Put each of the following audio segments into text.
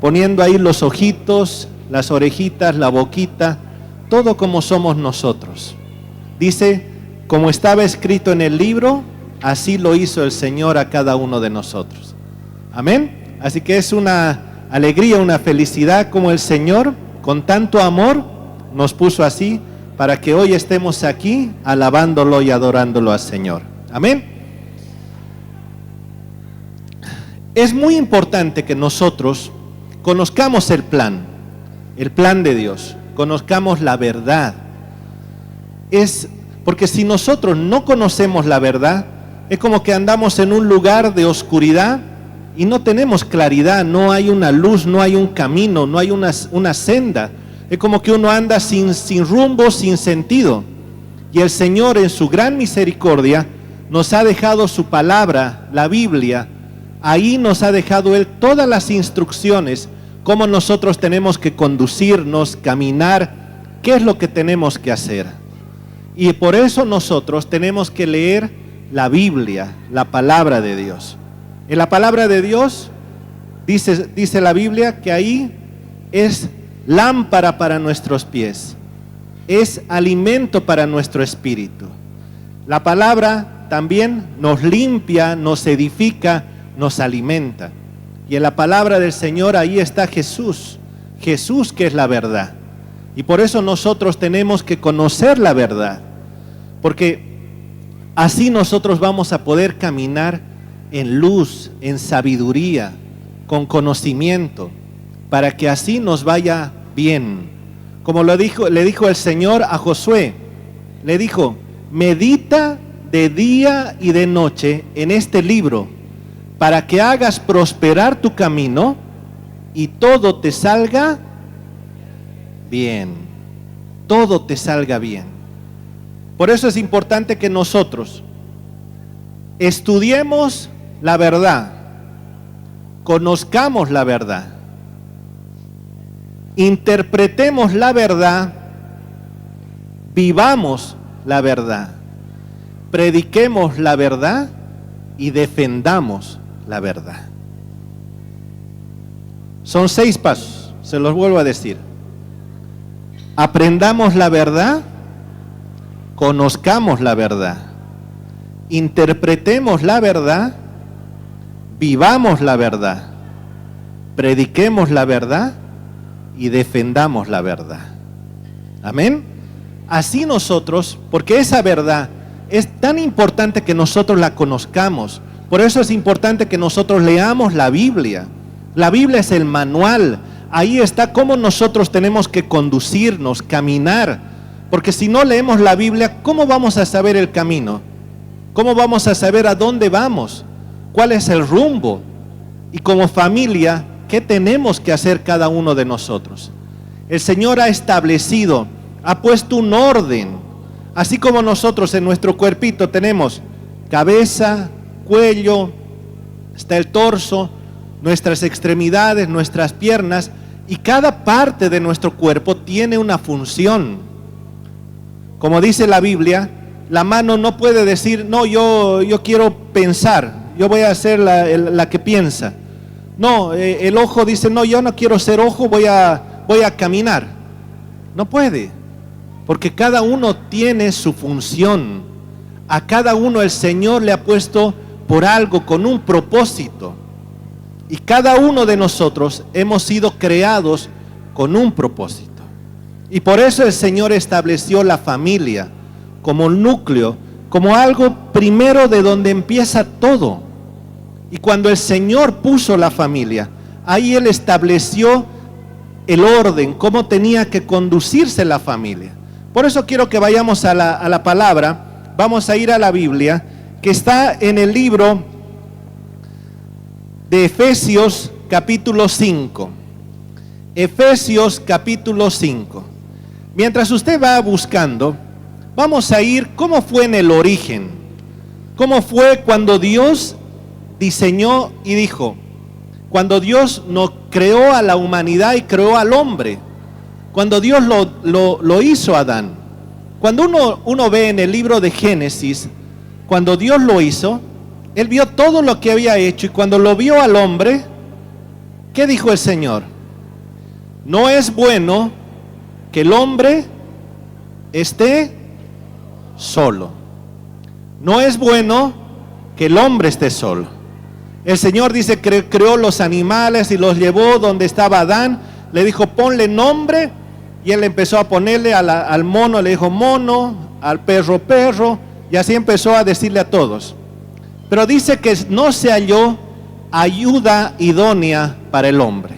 poniendo ahí los ojitos, las orejitas, la boquita, todo como somos nosotros. Dice, como estaba escrito en el libro, así lo hizo el Señor a cada uno de nosotros. Amén. Así que es una alegría, una felicidad como el Señor, con tanto amor, nos puso así para que hoy estemos aquí alabándolo y adorándolo al Señor. Amén. Es muy importante que nosotros conozcamos el plan de Dios, conozcamos la verdad. Porque si nosotros no conocemos la verdad, es como que andamos en un lugar de oscuridad y no tenemos claridad, no hay una luz, no hay un camino, no hay una senda. Es como que uno anda sin rumbo, sin sentido. Y el Señor en su gran misericordia nos ha dejado su palabra, la Biblia. Ahí nos ha dejado Él todas las instrucciones, cómo nosotros tenemos que conducirnos, caminar, qué es lo que tenemos que hacer. Y por eso nosotros tenemos que leer la Biblia, la palabra de Dios. En la palabra de Dios dice la Biblia que ahí es lámpara para nuestros pies, es alimento para nuestro espíritu. La palabra también nos limpia, nos edifica, nos alimenta. Y en la palabra del Señor ahí está Jesús que es la verdad. Y por eso nosotros tenemos que conocer la verdad, porque así nosotros vamos a poder caminar en luz, en sabiduría, con conocimiento, para que así nos vaya bien. Como le dijo el Señor a Josué, le dijo, medita de día y de noche en este libro, para que hagas prosperar tu camino y todo te salga bien. Todo te salga bien. Por eso es importante que nosotros estudiemos la verdad, conozcamos la verdad, interpretemos la verdad, vivamos la verdad, prediquemos la verdad y defendamos la verdad. Son 6 pasos, se los vuelvo a decir. Aprendamos la verdad, conozcamos la verdad, interpretemos la verdad, vivamos la verdad, prediquemos la verdad y defendamos la verdad. Amén. Así nosotros, porque esa verdad es tan importante que nosotros la conozcamos. Por eso es importante que nosotros leamos la Biblia. La Biblia es el manual. Ahí está cómo nosotros tenemos que conducirnos, caminar. Porque si no leemos la Biblia, ¿cómo vamos a saber el camino? ¿Cómo vamos a saber a dónde vamos? ¿Cuál es el rumbo? Y como familia, ¿qué tenemos que hacer cada uno de nosotros? El Señor ha establecido, ha puesto un orden. Así como nosotros en nuestro cuerpito tenemos cabeza, cuello, está el torso, nuestras extremidades, nuestras piernas, y cada parte de nuestro cuerpo tiene una función. Como dice la Biblia, la mano no puede decir, no, yo quiero pensar, yo voy a ser la que piensa. No, el ojo dice, no, yo no quiero ser ojo, voy a caminar. No puede, porque cada uno tiene su función. A cada uno el Señor le ha puesto por algo, con un propósito. Y cada uno de nosotros hemos sido creados con un propósito. Y por eso el Señor estableció la familia como núcleo, como algo primero de donde empieza todo. Y cuando el Señor puso la familia, ahí Él estableció el orden, cómo tenía que conducirse la familia. Por eso quiero que vayamos a la palabra. Vamos a ir a la Biblia, que está en el libro de Efesios capítulo 5. Efesios capítulo 5. Mientras usted va buscando, vamos a ir cómo fue en el origen. Cómo fue cuando Dios diseñó y dijo. Cuando Dios nos creó a la humanidad y creó al hombre. Cuando Dios lo hizo a Adán. Cuando uno ve en el libro de Génesis, cuando Dios lo hizo, Él vio todo lo que había hecho, y cuando lo vio al hombre, qué dijo el Señor? No es bueno que el hombre esté solo. No es bueno que el hombre esté solo. El Señor dice que creó los animales y los llevó donde estaba Adán. Le dijo, ponle nombre. Y él empezó a ponerle al mono, le dijo mono, al perro, perro. Y así empezó a decirle a todos. Pero dice que no se halló ayuda idónea para el hombre.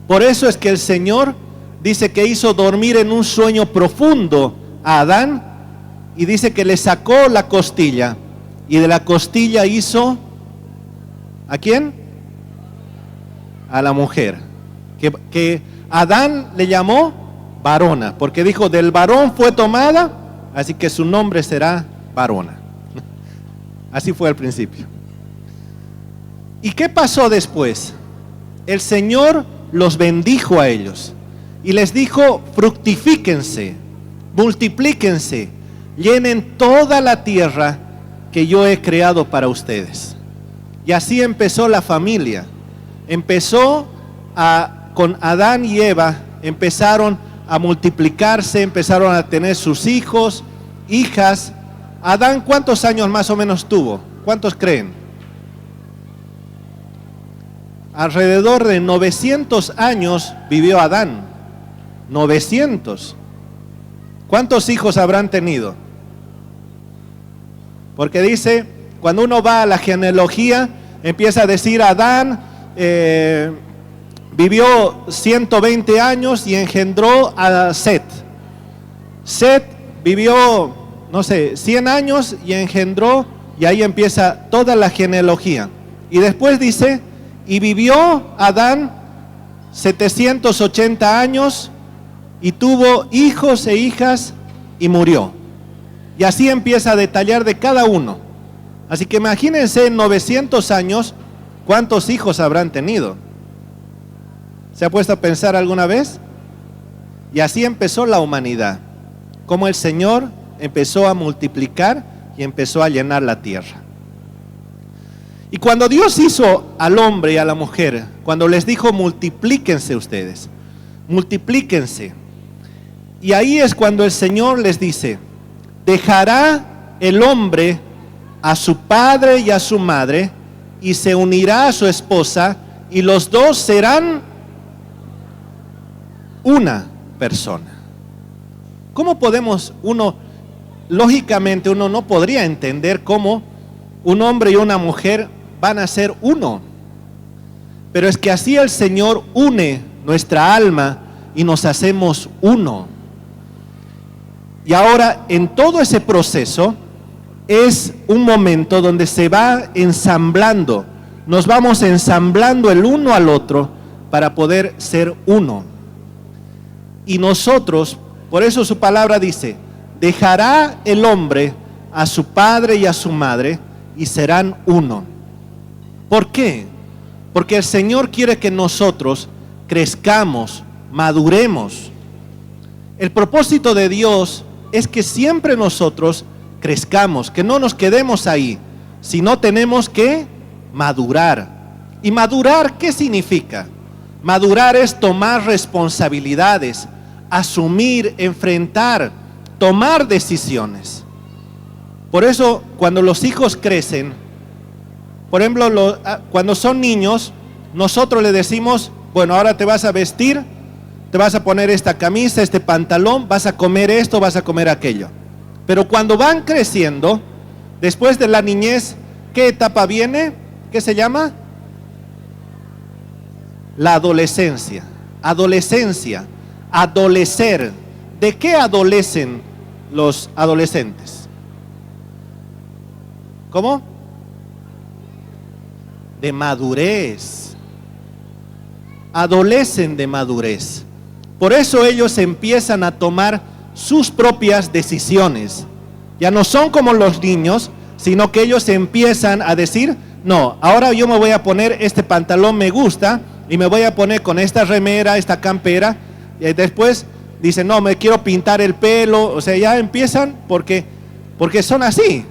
Por eso es que el Señor dice que hizo dormir en un sueño profundo a Adán. Y dice que le sacó la costilla. Y de la costilla hizo... ¿a quién? A la mujer. Que Adán le llamó varona, porque dijo, del varón fue tomada, así que su nombre será varona. Así fue al principio. ¿Y qué pasó después? El Señor los bendijo a ellos y les dijo, fructifíquense, multiplíquense, llenen toda la tierra que yo he creado para ustedes. Y así empezó la familia. Empezó con Adán y Eva, empezaron a multiplicarse, empezaron a tener sus hijos, hijas. Adán, ¿cuántos años más o menos tuvo? ¿Cuántos creen? Alrededor de 900 años vivió Adán. 900. ¿Cuántos hijos habrán tenido? Porque dice, cuando uno va a la genealogía, empieza a decir Adán vivió 120 años y engendró a Set. Set vivió, no sé, 100 años y engendró, y ahí empieza toda la genealogía. Y después dice, y vivió Adán 780 años y tuvo hijos e hijas y murió. Y así empieza a detallar de cada uno. Así que imagínense en 900 años cuántos hijos habrán tenido. ¿Se ha puesto a pensar alguna vez? Y así empezó la humanidad. Como el Señor empezó a multiplicar y empezó a llenar la tierra. Y cuando Dios hizo al hombre y a la mujer, cuando les dijo multiplíquense ustedes, multiplíquense. Y ahí es cuando el Señor les dice, dejará el hombre a su padre y a su madre y se unirá a su esposa y los dos serán una persona. ¿Cómo podemos lógicamente uno no podría entender cómo un hombre y una mujer van a ser uno? Pero es que así el Señor une nuestra alma y nos hacemos uno. Y ahora en todo ese proceso es un momento donde se va ensamblando, nos vamos ensamblando el uno al otro para poder ser uno. Y nosotros, por eso su palabra dice, dejará el hombre a su padre y a su madre y serán uno. ¿Por qué? Porque el Señor quiere que nosotros crezcamos, maduremos. El propósito de Dios es que siempre nosotros crezcamos, que no nos quedemos ahí, sino tenemos que madurar. ¿Y madurar qué significa? Madurar es tomar responsabilidades, asumir, enfrentar, tomar decisiones. Por eso cuando los hijos crecen, por ejemplo, cuando son niños, nosotros le decimos, bueno, ahora te vas a vestir, te vas a poner esta camisa, este pantalón, vas a comer esto, vas a comer aquello. Pero cuando van creciendo, después de la niñez, ¿qué etapa viene? ¿Qué se llama? La adolescencia. Adolescencia, adolecer. ¿De qué adolecen los adolescentes? ¿Cómo? De madurez. Adolecen de madurez. Por eso ellos empiezan a tomar sus propias decisiones. Ya no son como los niños, sino que ellos empiezan a decir, no, ahora yo me voy a poner este pantalón, me gusta, y me voy a poner con esta remera, esta campera, y después dicen, no, me quiero pintar el pelo. O sea, ya empiezan porque son así.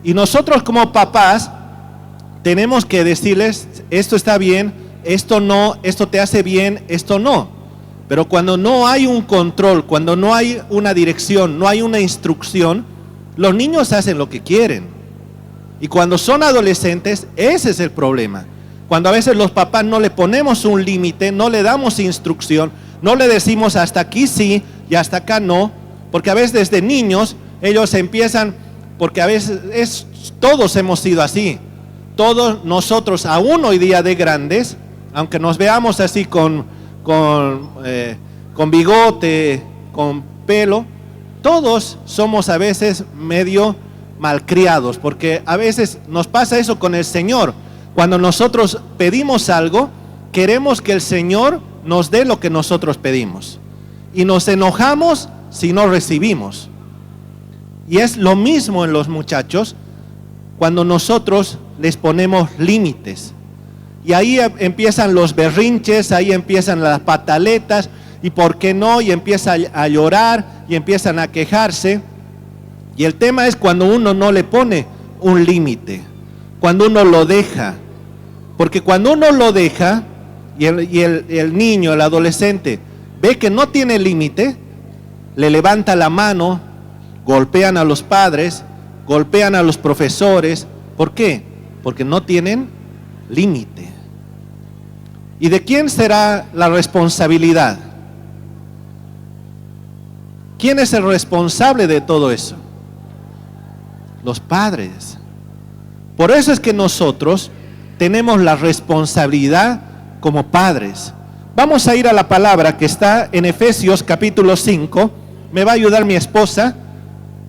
Y nosotros como papás tenemos que decirles, esto está bien, esto no, esto te hace bien, esto no. Pero cuando no hay un control, cuando no hay una dirección, no hay una instrucción, los niños hacen lo que quieren. Y cuando son adolescentes, ese es el problema. Cuando a veces los papás no le ponemos un límite, no le damos instrucción, no le decimos hasta aquí sí y hasta acá no, porque a veces desde niños ellos empiezan, porque a veces todos hemos sido así. Todos nosotros, aún hoy día de grandes, aunque nos veamos así con bigote, con pelo, todos somos a veces medio malcriados, porque a veces nos pasa eso con el Señor. Cuando nosotros pedimos algo, queremos que el Señor nos dé lo que nosotros pedimos, y nos enojamos si no recibimos. Y es lo mismo en los muchachos, cuando nosotros les ponemos límites. Y ahí empiezan los berrinches, ahí empiezan las pataletas, y por qué no, y empieza a llorar, y empiezan a quejarse. Y el tema es cuando uno no le pone un límite, cuando uno lo deja. Porque cuando uno lo deja, y el niño, el adolescente, ve que no tiene límite, le levanta la mano, golpean a los padres, golpean a los profesores. ¿Por qué? Porque no tienen límite. ¿Y de quién será la responsabilidad? ¿Quién es el responsable de todo eso? Los padres. Por eso es que nosotros tenemos la responsabilidad como padres. Vamos a ir a la palabra que está en Efesios capítulo 5. Me va a ayudar mi esposa.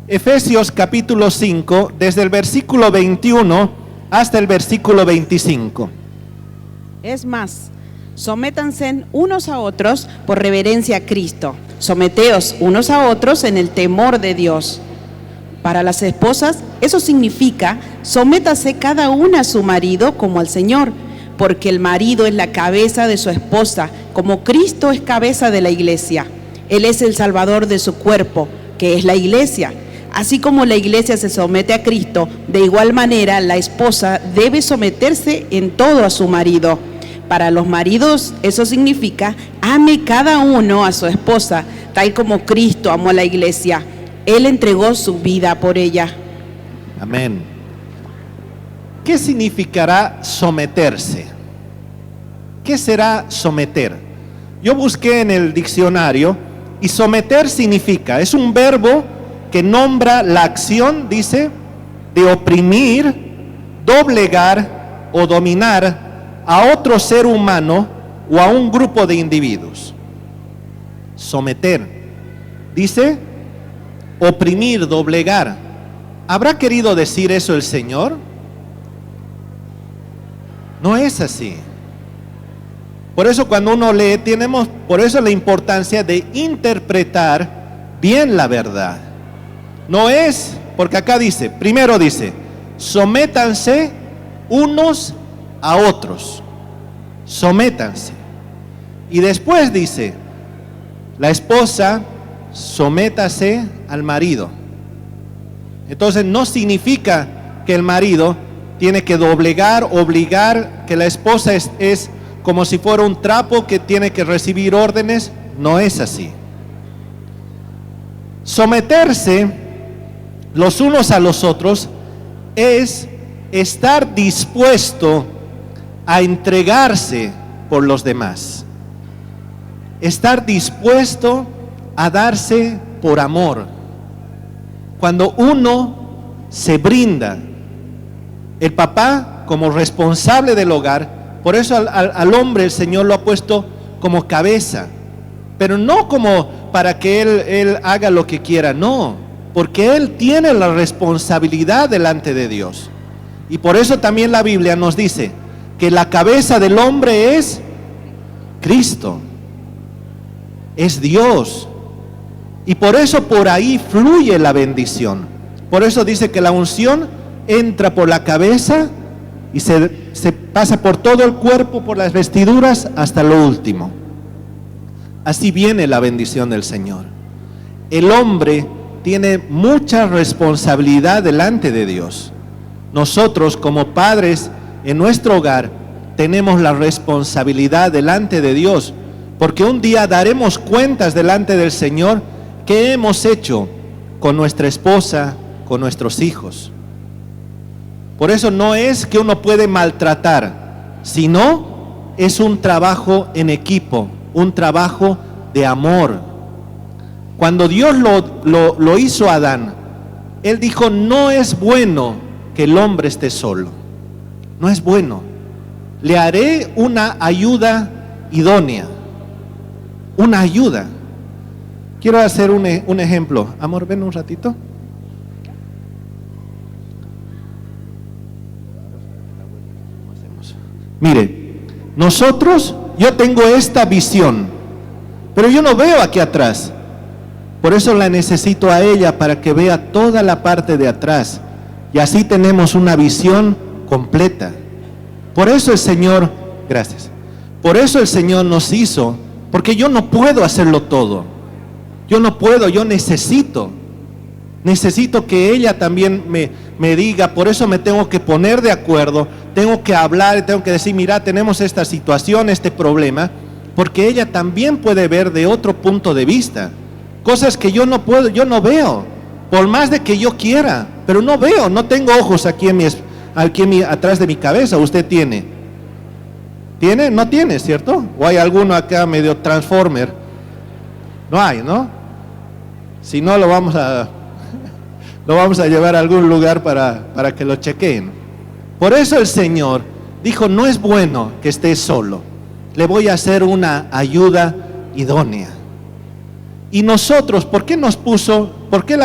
Efesios capítulo 5, desde el versículo 21 hasta el versículo 25. Es más, sométanse unos a otros por reverencia a Cristo. Someteos unos a otros en el temor de Dios. Para las esposas, eso significa, sométase cada una a su marido como al Señor, porque el marido es la cabeza de su esposa, como Cristo es cabeza de la iglesia. Él es el salvador de su cuerpo, que es la iglesia. Así como la iglesia se somete a Cristo, de igual manera la esposa debe someterse en todo a su marido. Para los maridos, eso significa, ame cada uno a su esposa, tal como Cristo amó a la iglesia. Él entregó su vida por ella. Amén. ¿Qué significará someterse? ¿Qué será someter? Yo busqué en el diccionario y someter significa, es un verbo que nombra la acción, dice, de oprimir, doblegar o dominar a otro ser humano o a un grupo de individuos. Someter. Dice, oprimir, doblegar. ¿Habrá querido decir eso el Señor? No es así. Por eso cuando uno lee, por eso la importancia de interpretar bien la verdad. No es, porque acá dice, primero dice, sométanse unos a otros. Sométanse. Y después dice, la esposa, sométase al marido. Entonces no significa que el marido tiene que doblegar, obligar, que la esposa es como si fuera un trapo que tiene que recibir órdenes. No es así. Someterse los unos a los otros es estar dispuesto a entregarse por los demás. Estar dispuesto a darse por amor. Cuando uno se brinda, el papá como responsable del hogar, por eso al hombre el Señor lo ha puesto como cabeza, pero no como para que él haga lo que quiera, no, porque él tiene la responsabilidad delante de Dios. Y por eso también la Biblia nos dice que la cabeza del hombre es Cristo, es Dios. Y por eso por ahí fluye la bendición. Por eso dice que la unción entra por la cabeza y se pasa por todo el cuerpo, por las vestiduras, hasta lo último. Así viene la bendición del Señor. El hombre tiene mucha responsabilidad delante de Dios. Nosotros como padres en nuestro hogar tenemos la responsabilidad delante de Dios, porque un día daremos cuentas delante del Señor qué hemos hecho con nuestra esposa, con nuestros hijos. Por eso no es que uno puede maltratar, sino es un trabajo en equipo, un trabajo de amor. Cuando Dios lo hizo a Adán, Él dijo, no es bueno que el hombre esté solo. No es bueno. Le haré una ayuda idónea. Una ayuda. Quiero hacer un ejemplo. Amor, ven un ratito. Mire, yo tengo esta visión, pero yo no veo aquí atrás. Por eso la necesito a ella para que vea toda la parte de atrás. Y así tenemos una visión completa. Por eso el Señor, gracias. Por eso el Señor nos hizo, porque yo no puedo hacerlo todo. Yo no puedo, yo necesito que ella también me diga. Por eso me tengo que poner de acuerdo, tengo que hablar, tengo que decir, mira, tenemos esta situación, este problema, porque ella también puede ver de otro punto de vista, cosas que yo no puedo, yo no veo, por más de que yo quiera, pero no veo, no tengo ojos aquí atrás de mi cabeza. ¿Usted tiene? ¿Tiene? No tiene, ¿cierto? ¿O hay alguno acá medio transformer? No hay, ¿no? Si no, lo vamos a llevar a algún lugar para que lo chequeen. Por eso el Señor dijo, no es bueno que esté solo, le voy a hacer una ayuda idónea. Y nosotros, ¿por qué nos puso? ¿Por qué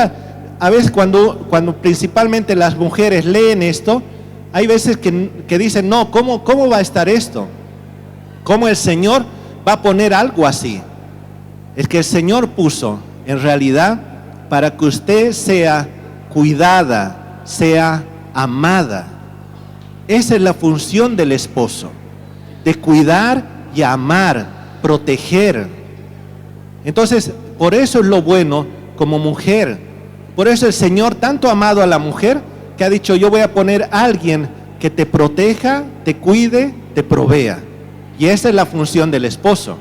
a veces cuando principalmente las mujeres leen esto, hay veces que dicen, no, ¿cómo va a estar esto? ¿Cómo el Señor va a poner algo así? Es que el Señor puso, en realidad, para que usted sea cuidada, sea amada. Esa es la función del esposo, de cuidar y amar, proteger. Entonces, por eso es lo bueno como mujer. Por eso el Señor tanto ha amado a la mujer que ha dicho, yo voy a poner a alguien que te proteja, te cuide, te provea. Y esa es la función del esposo.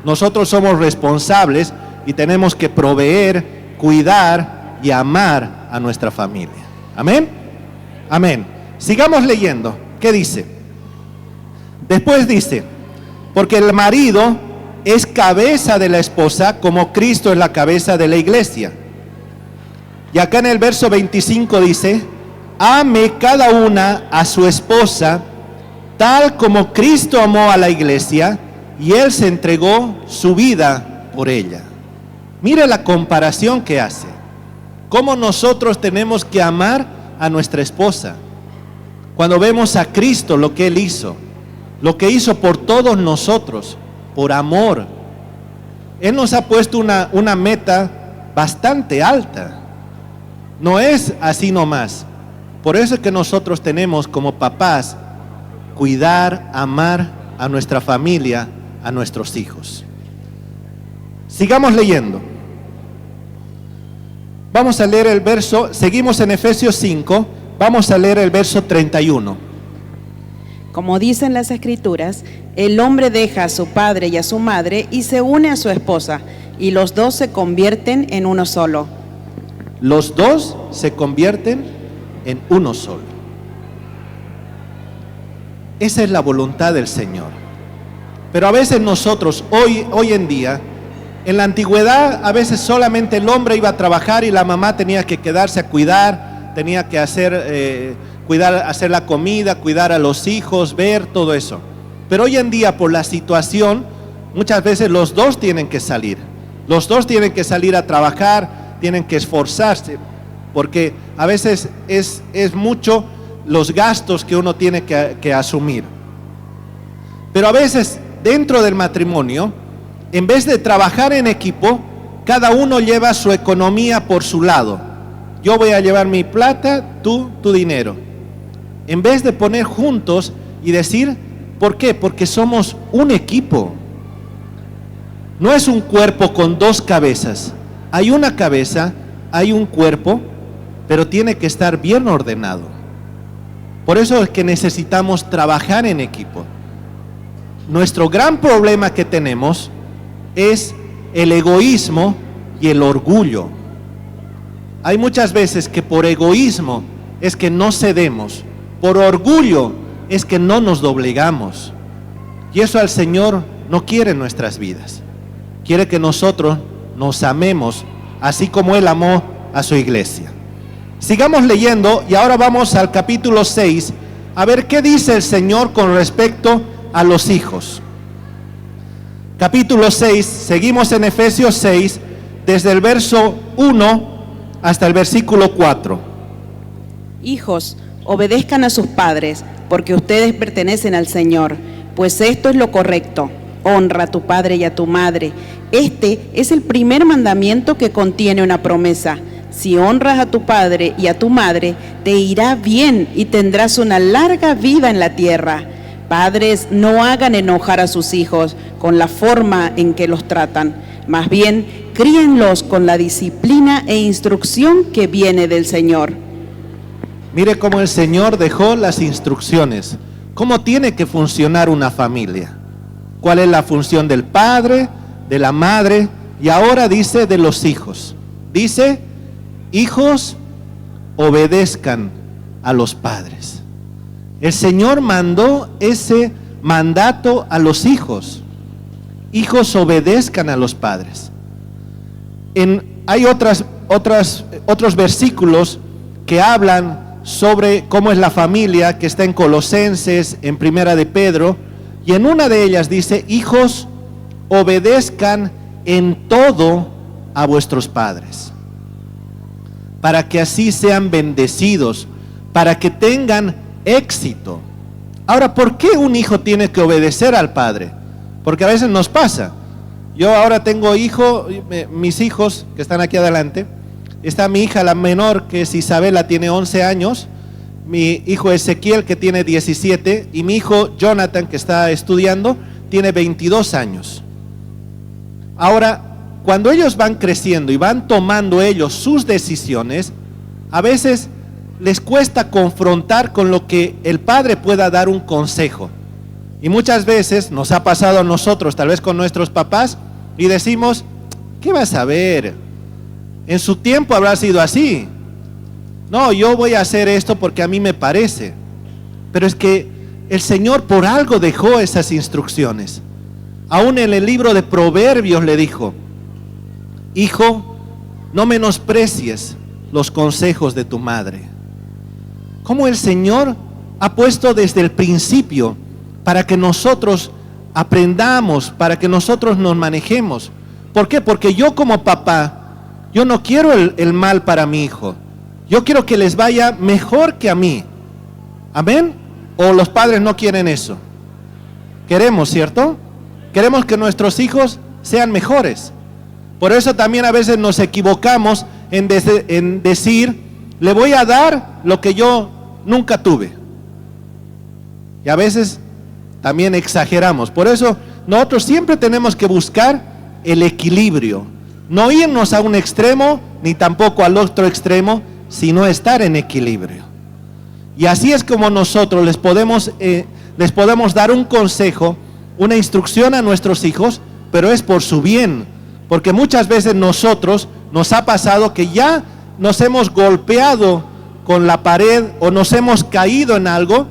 Nosotros somos responsables y tenemos que proveer, cuidar y amar a nuestra familia. Amén. Amén. Sigamos leyendo. ¿Qué dice? Después dice, porque el marido es cabeza de la esposa, como Cristo es la cabeza de la iglesia. Y acá en el verso 25 dice, ame cada una a su esposa, tal como Cristo amó a la iglesia, y Él se entregó su vida por ella. Mire la comparación que hace. Cómo nosotros tenemos que amar a nuestra esposa. Cuando vemos a Cristo, lo que Él hizo, lo que hizo por todos nosotros, por amor. Él nos ha puesto una meta bastante alta. No es así nomás. Por eso es que nosotros tenemos como papás cuidar, amar a nuestra familia, a nuestros hijos. Sigamos leyendo. Vamos a leer el verso, seguimos en Efesios 5, vamos a leer el verso 31. Como dicen las Escrituras, el hombre deja a su padre y a su madre y se une a su esposa, y los dos se convierten en uno solo. Los dos se convierten en uno solo. Esa es la voluntad del Señor. Pero a veces nosotros, hoy en día, en la antigüedad, a veces solamente el hombre iba a trabajar y la mamá tenía que quedarse a cuidar, tenía que hacer la comida, cuidar a los hijos, ver todo eso. Pero hoy en día, por la situación, muchas veces los dos tienen que salir. Los dos tienen que salir a trabajar, tienen que esforzarse, porque a veces es mucho los gastos que uno tiene que asumir. Pero a veces, dentro del matrimonio, en vez de trabajar en equipo, cada uno lleva su economía por su lado. Yo voy a llevar mi plata, tú tu dinero. En vez de poner juntos y decir, ¿por qué? Porque somos un equipo. No es un cuerpo con dos cabezas. Hay una cabeza, hay un cuerpo, pero tiene que estar bien ordenado. Por eso es que necesitamos trabajar en equipo. nuestro gran problema que tenemos es el egoísmo y el orgullo. Hay muchas veces que por egoísmo es que no cedemos, por orgullo es que no nos doblegamos. Y eso al Señor no quiere en nuestras vidas. Quiere que nosotros nos amemos así como Él amó a su iglesia. Sigamos leyendo y ahora vamos al capítulo 6 a ver qué dice el Señor con respecto a los hijos. Capítulo 6, seguimos en Efesios 6, desde el verso 1 hasta el versículo 4. Hijos, obedezcan a sus padres, porque ustedes pertenecen al Señor, pues esto es lo correcto. Honra a tu padre y a tu madre. Este es el primer mandamiento que contiene una promesa. Si honras a tu padre y a tu madre, te irá bien y tendrás una larga vida en la tierra. Padres, no hagan enojar a sus hijos con la forma en que los tratan. Más bien, críenlos con la disciplina e instrucción que viene del Señor. Mire cómo el Señor dejó las instrucciones. ¿Cómo tiene que funcionar una familia? ¿Cuál es la función del padre, de la madre? Y ahora dice de los hijos. Dice, hijos, obedezcan a los padres. El Señor mandó ese mandato a los hijos. Hijos, obedezcan a los padres. Hay otros versículos que hablan sobre cómo es la familia, que está en Colosenses, en Primera de Pedro, y en una de ellas dice, hijos, obedezcan en todo a vuestros padres, para que así sean bendecidos, para que tengan éxito. Ahora, ¿por qué un hijo tiene que obedecer al padre? Porque a veces nos pasa. Yo ahora tengo mis hijos que están aquí adelante. Está mi hija, la menor, que es Isabela, tiene 11 años. Mi hijo Ezequiel, que tiene 17. Y mi hijo Jonathan, que está estudiando, tiene 22 años. Ahora, cuando ellos van creciendo y van tomando ellos sus decisiones, a veces les cuesta confrontar con lo que el padre pueda dar un consejo. Y muchas veces nos ha pasado a nosotros, tal vez con nuestros papás, y decimos, ¿qué vas a ver? En su tiempo habrá sido así. No, yo voy a hacer esto porque a mí me parece. Pero es que el Señor por algo dejó esas instrucciones. Aún en el libro de Proverbios le dijo, hijo, no menosprecies los consejos de tu madre. Como el Señor ha puesto desde el principio para que nosotros aprendamos, para que nosotros nos manejemos. ¿Por qué? Porque yo como papá, yo no quiero el mal para mi hijo. Yo quiero que les vaya mejor que a mí. ¿Amén? ¿O los padres no quieren eso? Queremos, ¿cierto? Queremos que nuestros hijos sean mejores. Por eso también a veces nos equivocamos en decir, le voy a dar lo que yo nunca tuve. Y a veces también exageramos. Por eso nosotros siempre tenemos que buscar el equilibrio. No irnos a un extremo, ni tampoco al otro extremo, sino estar en equilibrio. Y así es como nosotros les podemos dar un consejo, una instrucción a nuestros hijos, pero es por su bien. Porque muchas veces nos ha pasado que ya nos hemos golpeado con la pared o nos hemos caído en algo,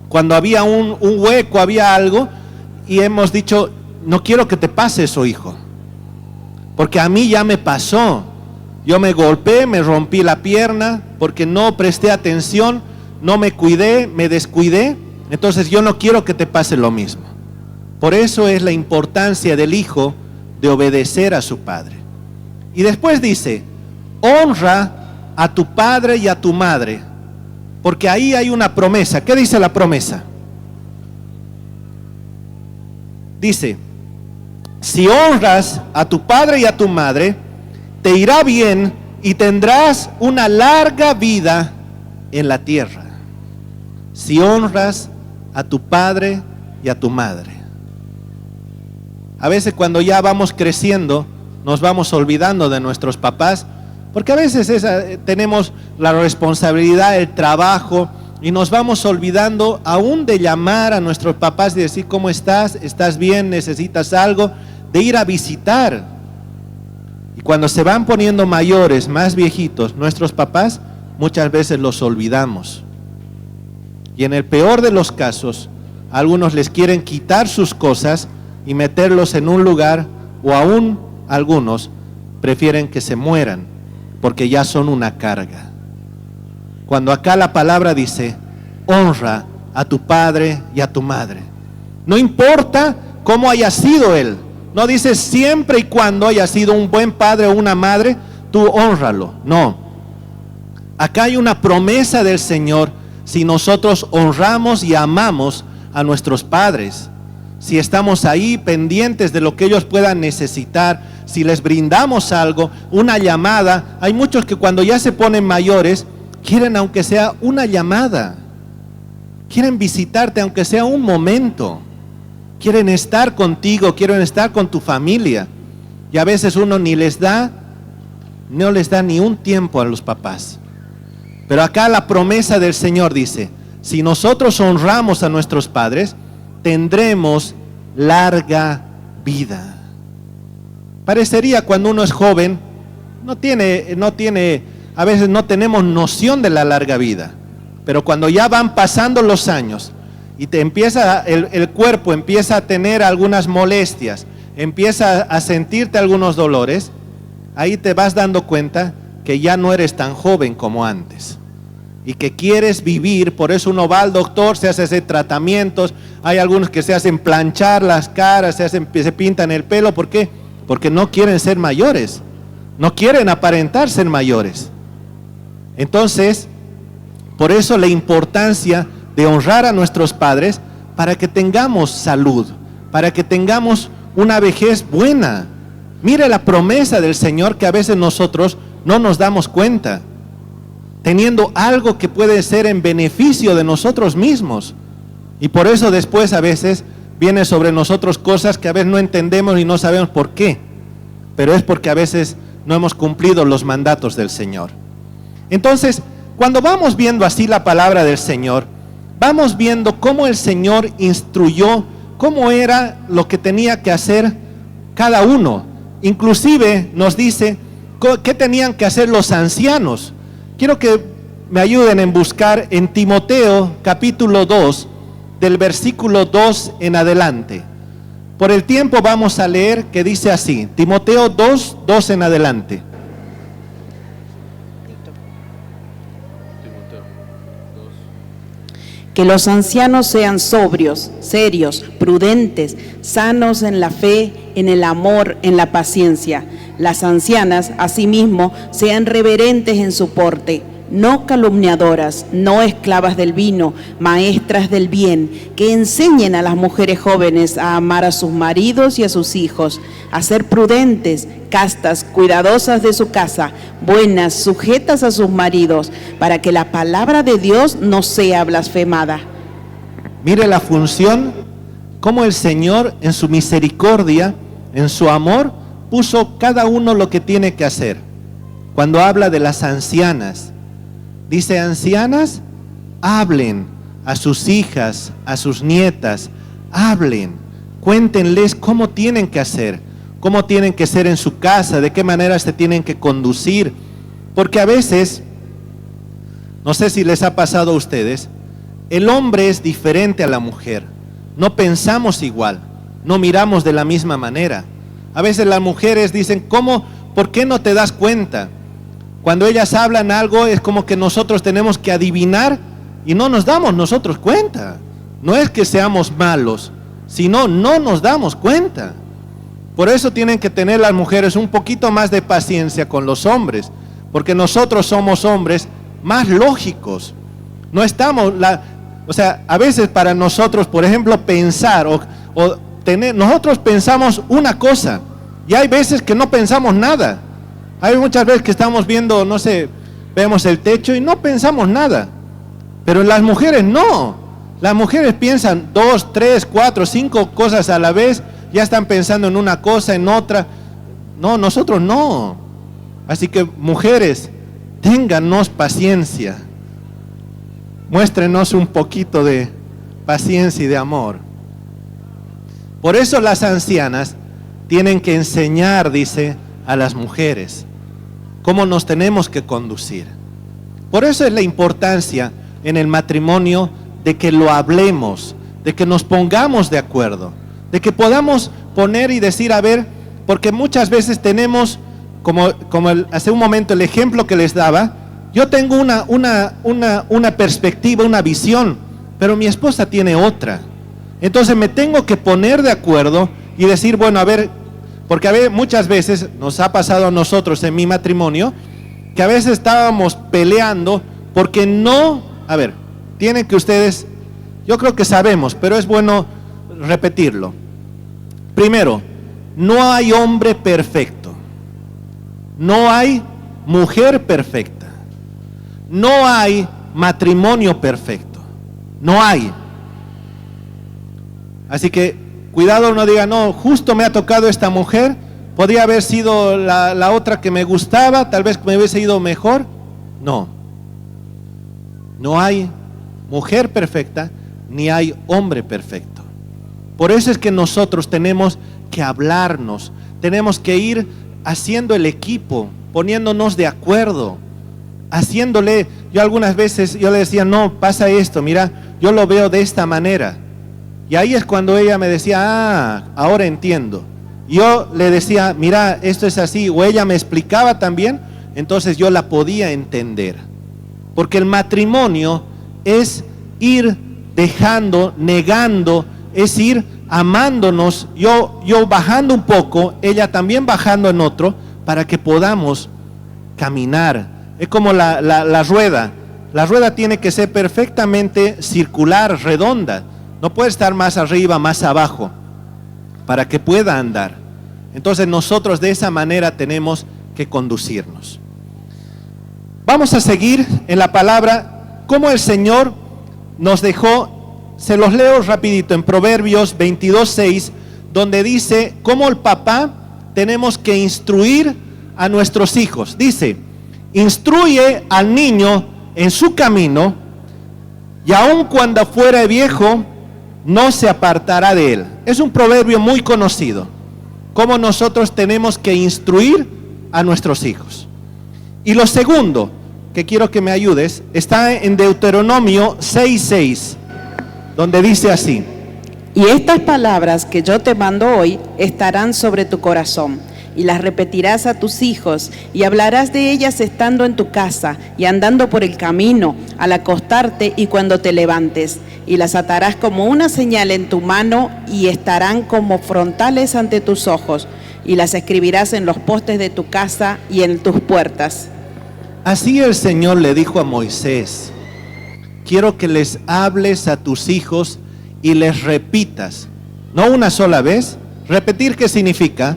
cuando había un hueco, había algo, y hemos dicho, no quiero que te pase eso, hijo, porque a mí ya me pasó. Yo me golpeé, me rompí la pierna, porque no presté atención, no me cuidé, me descuidé, entonces yo no quiero que te pase lo mismo. Por eso es la importancia del hijo de obedecer a su padre. Y después dice, honra a tu padre y a tu madre, porque ahí hay una promesa. ¿Qué dice la promesa? Dice, si honras a tu padre y a tu madre, te irá bien y tendrás una larga vida en la tierra. Si honras a tu padre y a tu madre. A veces cuando ya vamos creciendo, nos vamos olvidando de nuestros papás, porque a veces tenemos la responsabilidad, el trabajo, y nos vamos olvidando aún de llamar a nuestros papás y decir, ¿cómo estás? ¿Estás bien? ¿Necesitas algo? De ir a visitar. Y cuando se van poniendo mayores, más viejitos, nuestros papás, muchas veces los olvidamos. Y en el peor de los casos, algunos les quieren quitar sus cosas y meterlos en un lugar, o aún algunos prefieren que se mueran porque ya son una carga. Cuando acá la palabra dice, honra a tu padre y a tu madre. No importa cómo haya sido él. No dice siempre y cuando haya sido un buen padre o una madre, tú hónralo. No. Acá hay una promesa del Señor. Si nosotros honramos y amamos a nuestros padres, si estamos ahí pendientes de lo que ellos puedan necesitar, si les brindamos algo, una llamada. Hay muchos que cuando ya se ponen mayores, quieren aunque sea una llamada, quieren visitarte aunque sea un momento, quieren estar contigo, quieren estar con tu familia, y a veces uno no les da ni un tiempo a los papás. Pero acá la promesa del Señor dice, si nosotros honramos a nuestros padres, tendremos larga vida. Parecería cuando uno es joven, a veces no tenemos noción de la larga vida, pero cuando ya van pasando los años y el cuerpo empieza a tener algunas molestias, empieza a sentirte algunos dolores, ahí te vas dando cuenta que ya no eres tan joven como antes y que quieres vivir. Por eso uno va al doctor, se hace tratamientos, hay algunos que se hacen planchar las caras, se pintan el pelo. ¿Por qué? Porque no quieren ser mayores, no quieren aparentar ser mayores. Entonces, por eso la importancia de honrar a nuestros padres, para que tengamos salud, para que tengamos una vejez buena. Mire la promesa del Señor que a veces nosotros no nos damos cuenta, teniendo algo que puede ser en beneficio de nosotros mismos. Y por eso después a veces viene sobre nosotros cosas que a veces no entendemos y no sabemos por qué, pero es porque a veces no hemos cumplido los mandatos del Señor. Entonces, cuando vamos viendo así la palabra del Señor, vamos viendo cómo el Señor instruyó, cómo era lo que tenía que hacer cada uno. Inclusive nos dice qué tenían que hacer los ancianos. Quiero que me ayuden en buscar en Timoteo capítulo 2, del versículo 2 en adelante. Por el tiempo vamos a leer que dice así, Timoteo 2, 2 en adelante. Que los ancianos sean sobrios, serios, prudentes, sanos en la fe, en el amor, en la paciencia. Las ancianas, asimismo, sean reverentes en su porte, no calumniadoras, no esclavas del vino, maestras del bien, que enseñen a las mujeres jóvenes a amar a sus maridos y a sus hijos, a ser prudentes, castas, cuidadosas de su casa, buenas, sujetas a sus maridos, para que la palabra de Dios no sea blasfemada. Mire la función, cómo el Señor en su misericordia, en su amor, puso cada uno lo que tiene que hacer. Cuando habla de las ancianas, dice, ancianas, hablen a sus hijas, a sus nietas, hablen, cuéntenles cómo tienen que hacer, cómo tienen que ser en su casa, de qué manera se tienen que conducir. Porque a veces, no sé si les ha pasado a ustedes, el hombre es diferente a la mujer, no pensamos igual, no miramos de la misma manera. A veces las mujeres dicen, ¿por qué no te das cuenta? Cuando ellas hablan algo es como que nosotros tenemos que adivinar y no nos damos nosotros cuenta. No es que seamos malos, sino no nos damos cuenta. Por eso tienen que tener las mujeres un poquito más de paciencia con los hombres, porque nosotros somos hombres más lógicos. No estamos, a veces para nosotros, por ejemplo, pensar nosotros pensamos una cosa y hay veces que no pensamos nada. Hay muchas veces que estamos viendo, vemos el techo y no pensamos nada. Pero las mujeres no. Las mujeres piensan 2, 3, 4, 5 cosas a la vez, ya están pensando en una cosa, en otra. No, nosotros no. Así que mujeres, ténganos paciencia. muéstrenos un poquito de paciencia y de amor. Por eso las ancianas tienen que enseñar, dice, a las mujeres cómo nos tenemos que conducir. Por eso es la importancia en el matrimonio de que lo hablemos, de que nos pongamos de acuerdo, de que podamos poner y decir, a ver, porque muchas veces tenemos, hace un momento el ejemplo que les daba, yo tengo una perspectiva, una visión, pero mi esposa tiene otra. Entonces me tengo que poner de acuerdo y decir, bueno, a ver, porque muchas veces nos ha pasado a nosotros en mi matrimonio, que a veces estábamos peleando porque no, a ver, tienen que ustedes, yo creo que sabemos, pero es bueno repetirlo. Primero, no hay hombre perfecto, no hay mujer perfecta, no hay matrimonio perfecto, no hay. Así que cuidado, no diga, no, justo me ha tocado esta mujer, podría haber sido la otra que me gustaba, tal vez me hubiese ido mejor. No, no hay mujer perfecta, ni hay hombre perfecto. Por eso es que nosotros tenemos que hablarnos, tenemos que ir haciendo el equipo, poniéndonos de acuerdo, haciéndole, yo algunas veces, yo le decía, no, pasa esto, mira, yo lo veo de esta manera. Y ahí es cuando ella me decía, ahora entiendo. Yo le decía, mira, esto es así, o ella me explicaba también, entonces yo la podía entender. Porque el matrimonio es ir dejando, negando, es ir amándonos, yo bajando un poco, ella también bajando en otro, para que podamos caminar. Es como la rueda. La rueda tiene que ser perfectamente circular, redonda. No puede estar más arriba, más abajo, para que pueda andar. Entonces nosotros de esa manera tenemos que conducirnos. Vamos a seguir en la palabra, cómo el Señor nos dejó, se los leo rapidito, en Proverbios 22:6, donde dice, cómo el papá tenemos que instruir a nuestros hijos. Dice, instruye al niño en su camino, y aun cuando fuere viejo, no se apartará de él. Es un proverbio muy conocido, cómo nosotros tenemos que instruir a nuestros hijos. Y lo segundo, que quiero que me ayudes, está en Deuteronomio 6:6, donde dice así: y estas palabras que yo te mando hoy estarán sobre tu corazón, y las repetirás a tus hijos, y hablarás de ellas estando en tu casa, y andando por el camino, al acostarte y cuando te levantes, y las atarás como una señal en tu mano, y estarán como frontales ante tus ojos, y las escribirás en los postes de tu casa y en tus puertas. Así el Señor le dijo a Moisés, quiero que les hables a tus hijos y les repitas, no una sola vez. ¿Repetir qué significa?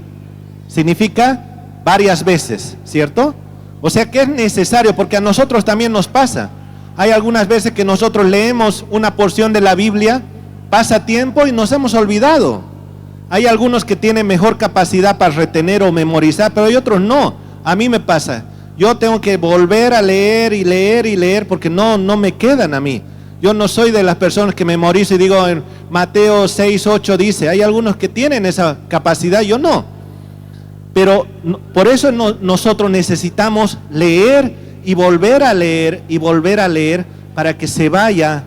Significa varias veces, ¿cierto? O sea que es necesario, porque a nosotros también nos pasa. Hay algunas veces que nosotros leemos una porción de la Biblia, pasa tiempo y nos hemos olvidado. Hay algunos que tienen mejor capacidad para retener o memorizar, pero hay otros no. A mí me pasa. Yo tengo que volver a leer y leer y leer porque no me quedan a mí. Yo no soy de las personas que memorizo y digo en Mateo 6:8 dice, hay algunos que tienen esa capacidad, yo no. Pero por eso nosotros necesitamos leer y volver a leer y volver a leer para que se vaya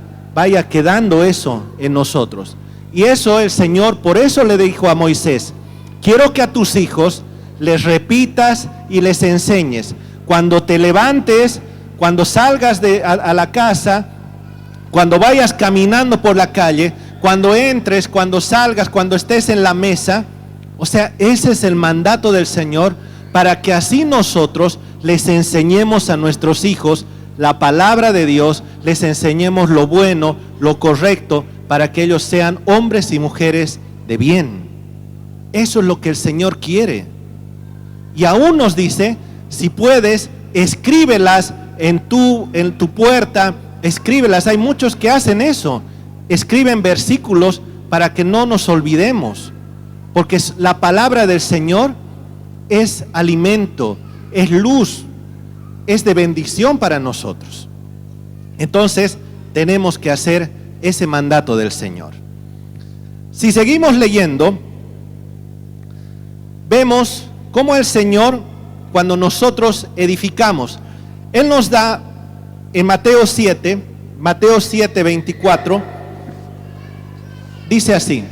quedando eso en nosotros. Y eso el Señor, por eso le dijo a Moisés, quiero que a tus hijos les repitas y les enseñes. Cuando te levantes, cuando salgas a la casa, cuando vayas caminando por la calle, cuando entres, cuando salgas, cuando estés en la mesa. O sea, ese es el mandato del Señor, para que así nosotros les enseñemos a nuestros hijos la palabra de Dios, les enseñemos lo bueno, lo correcto, para que ellos sean hombres y mujeres de bien. Eso es lo que el Señor quiere. Y aún nos dice, si puedes, escríbelas en tu puerta, escríbelas. Hay muchos que hacen eso, escriben versículos para que no nos olvidemos. Porque la palabra del Señor es alimento, es luz, es de bendición para nosotros. Entonces, tenemos que hacer ese mandato del Señor. Si seguimos leyendo, vemos cómo el Señor, cuando nosotros edificamos, Él nos da en Mateo 7, 24, dice así: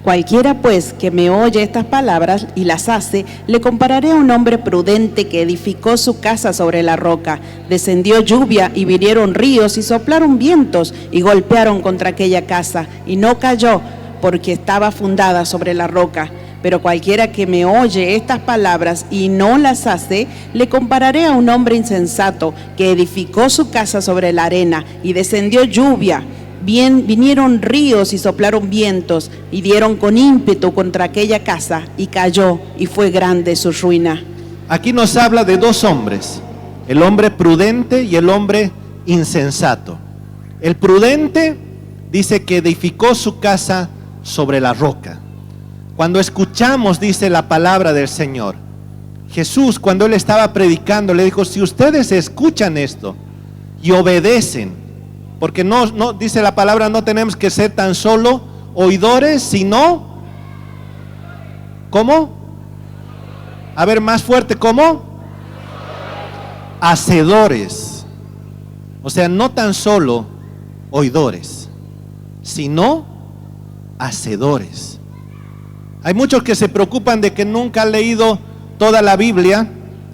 Cualquiera pues que me oye estas palabras y las hace, le compararé a un hombre prudente que edificó su casa sobre la roca. Descendió lluvia y vinieron ríos y soplaron vientos y golpearon contra aquella casa, y no cayó porque estaba fundada sobre la roca. Pero cualquiera que me oye estas palabras y no las hace, le compararé a un hombre insensato que edificó su casa sobre la arena, y descendió lluvia, vinieron ríos y soplaron vientos y dieron con ímpetu contra aquella casa, y cayó, y fue grande su ruina. Aquí nos habla de dos hombres, el hombre prudente y el hombre insensato. El prudente dice que edificó su casa sobre la roca. Cuando escuchamos, dice la palabra del Señor, Jesús, cuando Él estaba predicando, le dijo: si ustedes escuchan esto y obedecen, porque no dice la palabra, no tenemos que ser tan solo oidores, sino, ¿cómo? A ver, más fuerte, ¿cómo? Hacedores. O sea, no tan solo oidores, sino hacedores. Hay muchos que se preocupan de que nunca han leído toda la Biblia,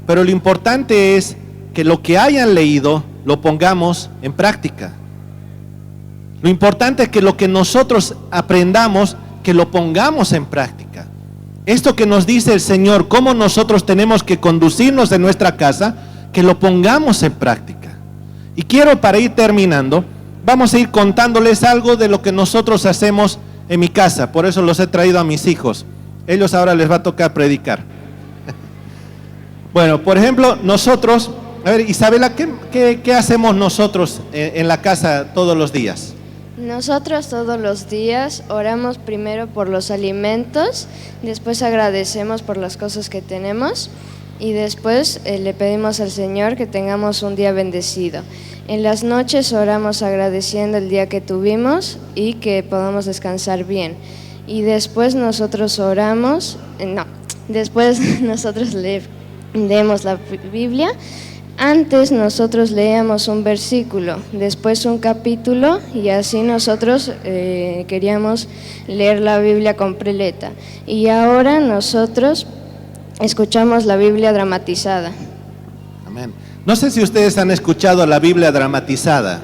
pero lo importante es que lo que hayan leído lo pongamos en práctica. Lo importante es que lo que nosotros aprendamos, que lo pongamos en práctica. Esto que nos dice el Señor, cómo nosotros tenemos que conducirnos en nuestra casa, que lo pongamos en práctica. Y quiero, para ir terminando, vamos a ir contándoles algo de lo que nosotros hacemos en mi casa. Por eso los he traído a mis hijos. Ellos ahora les va a tocar predicar. Bueno, por ejemplo, nosotros, a ver, Isabela, ¿qué hacemos nosotros en la casa todos los días? Nosotros todos los días oramos primero por los alimentos, después agradecemos por las cosas que tenemos y después le pedimos al Señor que tengamos un día bendecido. En las noches oramos agradeciendo el día que tuvimos y que podamos descansar bien. Y después nosotros después nosotros leemos la Biblia. Antes nosotros leíamos un versículo, después un capítulo, y así nosotros queríamos leer la Biblia completa. Y ahora nosotros escuchamos la Biblia dramatizada. Amén. No sé si ustedes han escuchado la Biblia dramatizada.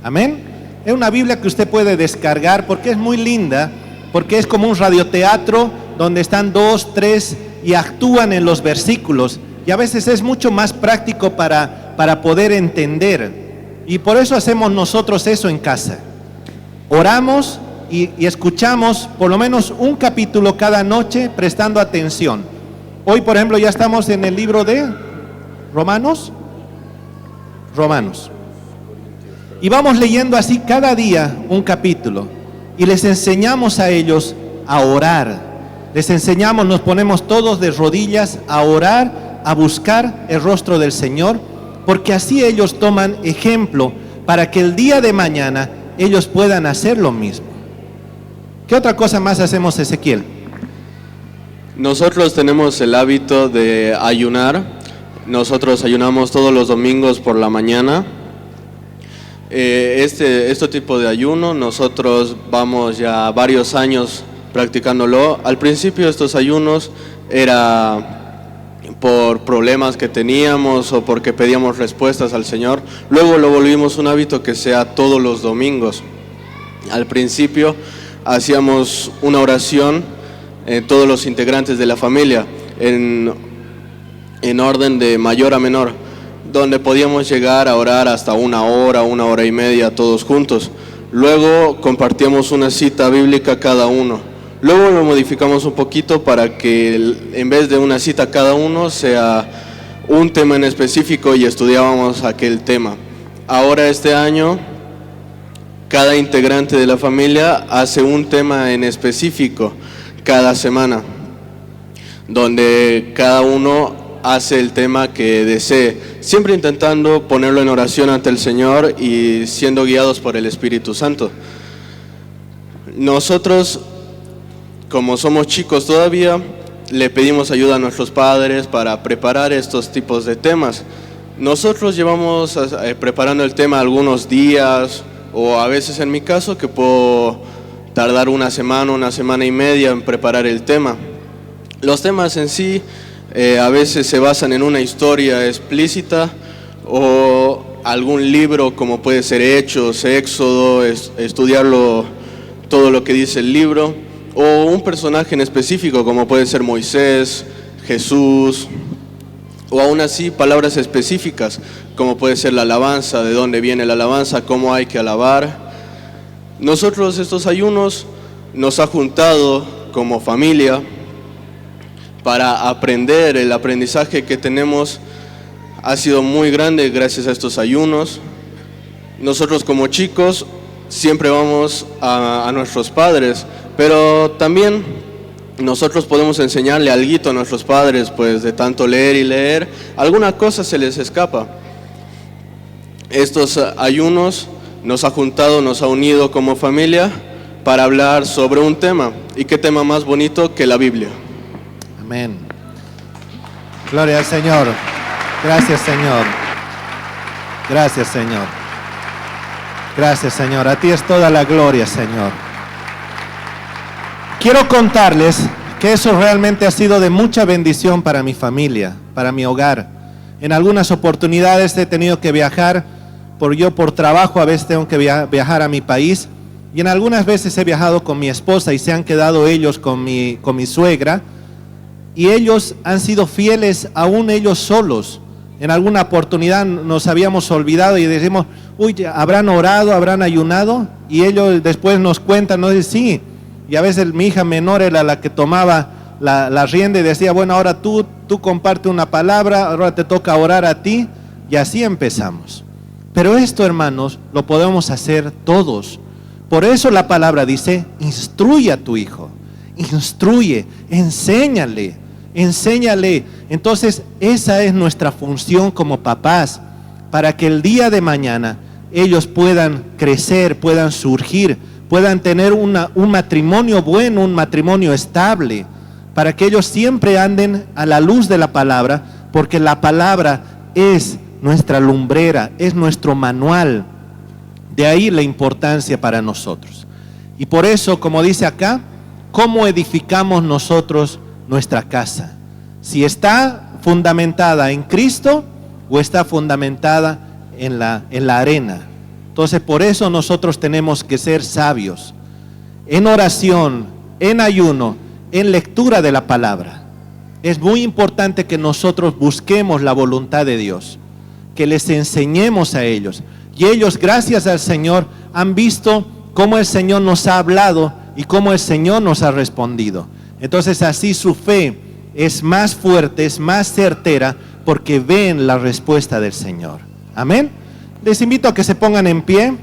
Amén. Es una Biblia que usted puede descargar porque es muy linda, porque es como un radioteatro donde están 2, 3 y actúan en los versículos. Y a veces es mucho más práctico para poder entender. Y por eso hacemos nosotros eso en casa. Oramos y escuchamos por lo menos un capítulo cada noche prestando atención. Hoy, por ejemplo, ya estamos en el libro de Romanos. Y vamos leyendo así cada día un capítulo. Y les enseñamos a ellos a orar. Les enseñamos, nos ponemos todos de rodillas a orar, a buscar el rostro del Señor, porque así ellos toman ejemplo para que el día de mañana ellos puedan hacer lo mismo. ¿Qué otra cosa más hacemos, Ezequiel? Nosotros tenemos el hábito de ayunar. Nosotros ayunamos todos los domingos por la mañana. Este tipo de ayuno nosotros vamos ya varios años practicándolo. Al principio estos ayunos era por problemas que teníamos o porque pedíamos respuestas al Señor. Luego lo volvimos un hábito que sea todos los domingos. Al principio hacíamos una oración, todos los integrantes de la familia, en orden de mayor a menor, donde podíamos llegar a orar hasta 1 hora y media todos juntos. Luego compartíamos una cita bíblica cada uno. Luego lo modificamos un poquito para que en vez de una cita cada uno sea un tema en específico y estudiábamos aquel tema. Ahora este año cada integrante de la familia hace un tema en específico cada semana, donde cada uno hace el tema que desee. siempre intentando ponerlo en oración ante el Señor y siendo guiados por el Espíritu Santo. Nosotros, como somos chicos todavía, le pedimos ayuda a nuestros padres para preparar estos tipos de temas. Nosotros llevamos preparando el tema algunos días, o a veces en mi caso que puedo tardar una semana y media en preparar el tema. Los temas en sí a veces se basan en una historia explícita o algún libro como puede ser Hechos, Éxodo, estudiarlo todo lo que dice el libro, o un personaje en específico como puede ser Moisés, Jesús, o aún así palabras específicas como puede ser la alabanza, de dónde viene la alabanza, cómo hay que alabar. Nosotros estos ayunos nos ha juntado como familia para aprender. El aprendizaje que tenemos ha sido muy grande gracias a estos ayunos. Nosotros como chicos siempre vamos a nuestros padres, pero también nosotros podemos enseñarle alguito a nuestros padres, pues de tanto leer y leer, alguna cosa se les escapa. Estos ayunos nos ha juntado, nos ha unido como familia para hablar sobre un tema. ¿Y qué tema más bonito que la Biblia? Amén. Gloria al Señor. Gracias, Señor. Gracias, Señor. Gracias, Señor. A ti es toda la gloria, Señor. Quiero contarles que eso realmente ha sido de mucha bendición para mi familia, para mi hogar. En algunas oportunidades he tenido que viajar, por trabajo a veces tengo que viajar a mi país, y en algunas veces he viajado con mi esposa y se han quedado ellos con mi suegra, y ellos han sido fieles aún ellos solos. En alguna oportunidad nos habíamos olvidado y decimos, uy, ¿habrán orado, habrán ayunado? Y ellos después nos cuentan, nos dicen, sí. Y a veces mi hija menor era la que tomaba la rienda y decía, bueno, ahora tú comparte una palabra, ahora te toca orar a ti, y así empezamos. Pero esto, hermanos, lo podemos hacer todos. Por eso la palabra dice, instruye a tu hijo, instruye, enséñale. Entonces, esa es nuestra función como papás, para que el día de mañana ellos puedan crecer, puedan surgir, puedan tener un matrimonio bueno, un matrimonio estable, para que ellos siempre anden a la luz de la palabra, porque la palabra es nuestra lumbrera, es nuestro manual. De ahí la importancia para nosotros. Y por eso, como dice acá, ¿cómo edificamos nosotros nuestra casa? Si está fundamentada en Cristo o está fundamentada en la arena. Entonces, por eso nosotros tenemos que ser sabios en oración, en ayuno, en lectura de la palabra. Es muy importante que nosotros busquemos la voluntad de Dios, que les enseñemos a ellos. Y ellos, gracias al Señor, han visto cómo el Señor nos ha hablado y cómo el Señor nos ha respondido. Entonces, así su fe es más fuerte, es más certera, porque ven la respuesta del Señor. Amén. Les invito a que se pongan en pie.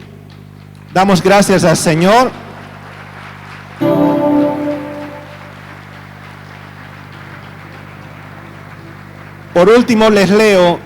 Damos gracias al Señor. Por último, les leo